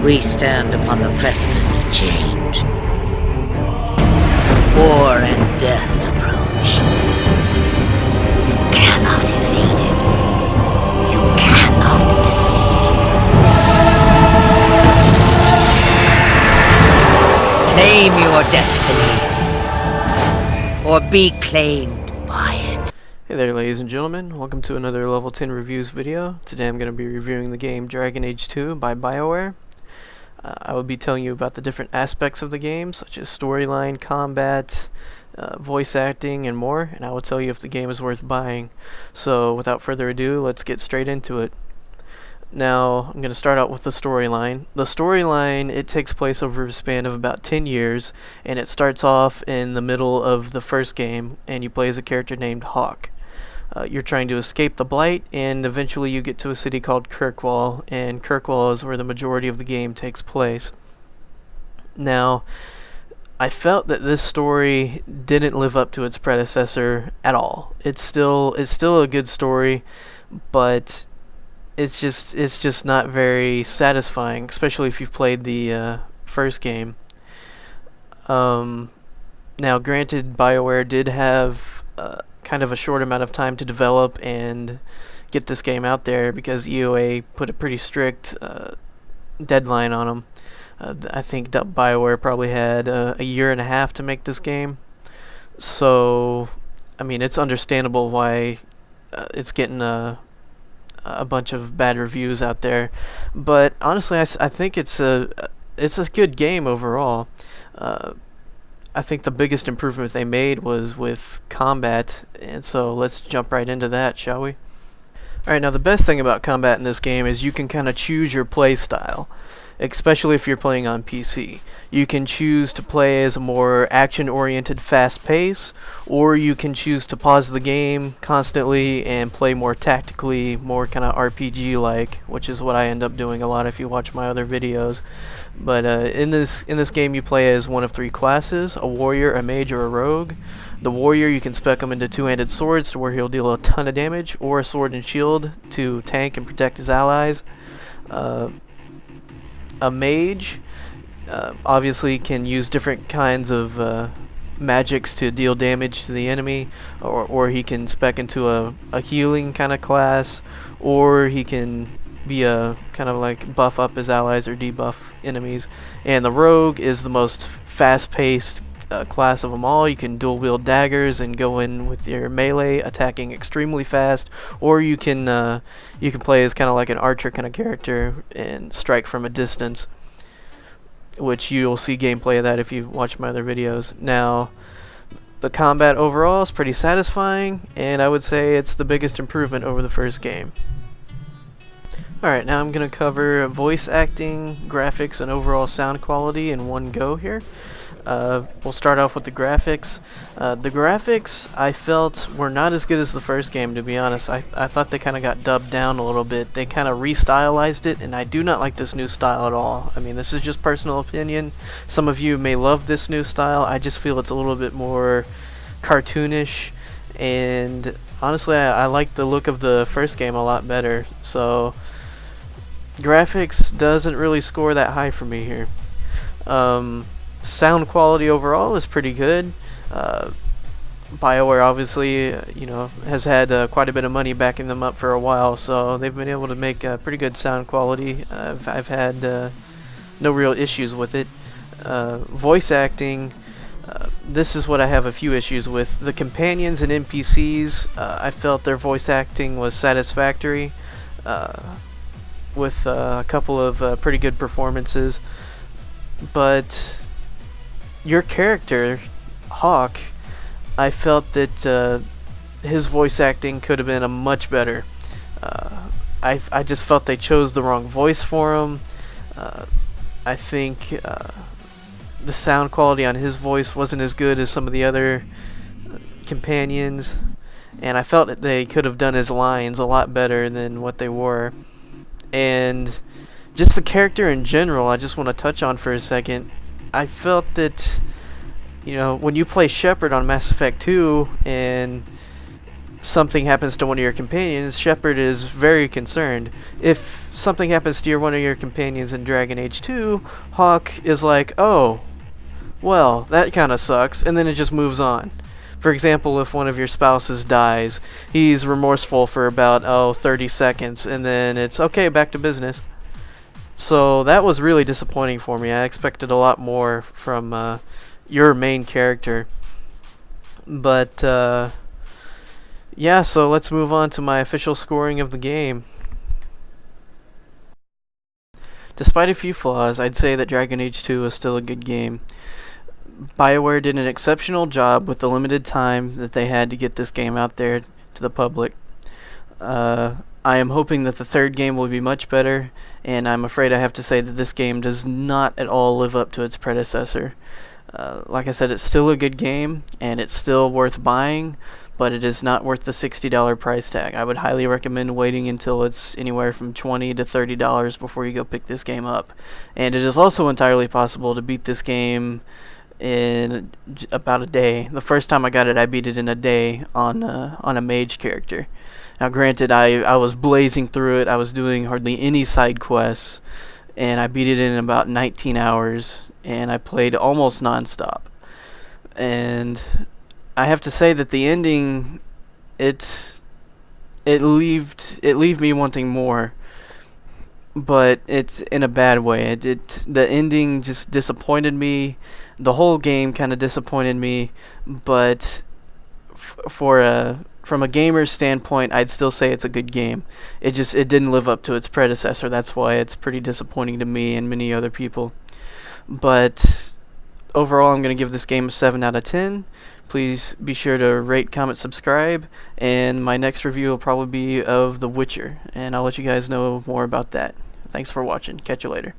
We stand upon the precipice of change. War and death approach. You cannot evade it. You cannot deceive it. Claim your destiny, or be claimed by it. Hey there, ladies and gentlemen, welcome to another Level 10 Reviews video. Today I'm going to be reviewing the game Dragon Age 2 by BioWare. I will be telling you about the different aspects of the game, such as storyline, combat, voice acting, and more, and I will tell you if the game is worth buying. So without further ado, let's get straight into it. Now, I'm going to start out with the storyline. The storyline, it takes place over a span of about 10 years, and it starts off in the middle of the first game, and you play as a character named Hawk. You're trying to escape the Blight, and eventually you get to a city called Kirkwall, and Kirkwall is where the majority of the game takes place. Now, I felt that this story didn't live up to its predecessor at all. It's still a good story, but it's just not very satisfying, especially if you've played the first game. Now, granted, BioWare did have kind of a short amount of time to develop and get this game out there because EOA put a pretty strict deadline on them. I think that BioWare probably had a year and a half to make this game. So, I mean, it's understandable why it's getting a bunch of bad reviews out there. But honestly, I think it's a good game overall. I think the biggest improvement they made was with combat, and so let's jump right into that, shall we? Alright, now the best thing about combat in this game is you can kind of choose your play style, especially if you're playing on PC. You can choose to play as a more action-oriented fast pace, or you can choose to pause the game constantly and play more tactically, more kind of RPG-like, which is what I end up doing a lot if you watch my other videos. But in this game you play as one of three classes: a warrior, a mage, or a rogue. The warrior, you can spec him into two-handed swords to where he'll deal a ton of damage, or a sword and shield to tank and protect his allies. A mage obviously can use different kinds of magics to deal damage to the enemy, or he can spec into a healing kind of class, or he can be a kind of like buff up his allies or debuff enemies. And the rogue is the most fast-paced class of them all. You can dual wield daggers and go in with your melee, attacking extremely fast, or you can play as kind of like an archer kind of character and strike from a distance, which you'll see gameplay of that if you watch my other videos. Now, the combat overall is pretty satisfying, and I would say it's the biggest improvement over the first game. Alright, now I'm going to cover voice acting, graphics, and overall sound quality in one go here. We'll start off with the graphics. The graphics I felt were not as good as the first game, to be honest. I thought they kind of got dubbed down a little bit. They kind of restylized it, and I do not like this new style at all. I mean, this is just personal opinion. Some of you may love this new style. I just feel it's a little bit more cartoonish, and honestly I like the look of the first game a lot better. So graphics doesn't really score that high for me here. Sound quality overall is pretty good. BioWare obviously, has had quite a bit of money backing them up for a while, so they've been able to make pretty good sound quality. I've had no real issues with it. Voice acting, this is what I have a few issues with. The companions and NPCs, I felt their voice acting was satisfactory, with a couple of pretty good performances, but your character, Hawk, I felt that his voice acting could have been a much better. I just felt they chose the wrong voice for him. I think the sound quality on his voice wasn't as good as some of the other companions, and I felt that they could have done his lines a lot better than what they were. And just the character in general, I just want to touch on for a second. I felt that, when you play Shepard on Mass Effect 2 and something happens to one of your companions, Shepard is very concerned. If something happens to one of your companions in Dragon Age 2, Hawk is like, oh, well, that kind of sucks, and then it just moves on. For example, if one of your spouses dies, he's remorseful for about 30 seconds, and then it's okay, back to business. So that was really disappointing for me. I expected a lot more from your main character. But yeah, so let's move on to my official scoring of the game. Despite a few flaws, I'd say that Dragon Age 2 is still a good game. BioWare did an exceptional job with the limited time that they had to get this game out there to the public. I am hoping that the third game will be much better, and I'm afraid I have to say that this game does not at all live up to its predecessor. Like I said, it's still a good game, and it's still worth buying, but it is not worth the $60 price tag. I would highly recommend waiting until it's anywhere from $20 to $30 before you go pick this game up. And it is also entirely possible to beat this game in about a day. The first time I got it, I beat it in a day on a mage character. Now granted, I was blazing through it. I was doing hardly any side quests, and I beat it in about 19 hours, and I played almost non-stop. And I have to say that the ending, it leave me wanting more, but it's in a bad way. The ending just disappointed me. The whole game kind of disappointed me, but from a gamer's standpoint, I'd still say it's a good game. It didn't live up to its predecessor. That's why it's pretty disappointing to me and many other people. But overall, I'm going to give this game a 7 out of 10. Please be sure to rate, comment, subscribe, and my next review will probably be of The Witcher, and I'll let you guys know more about that. Thanks for watching. Catch you later.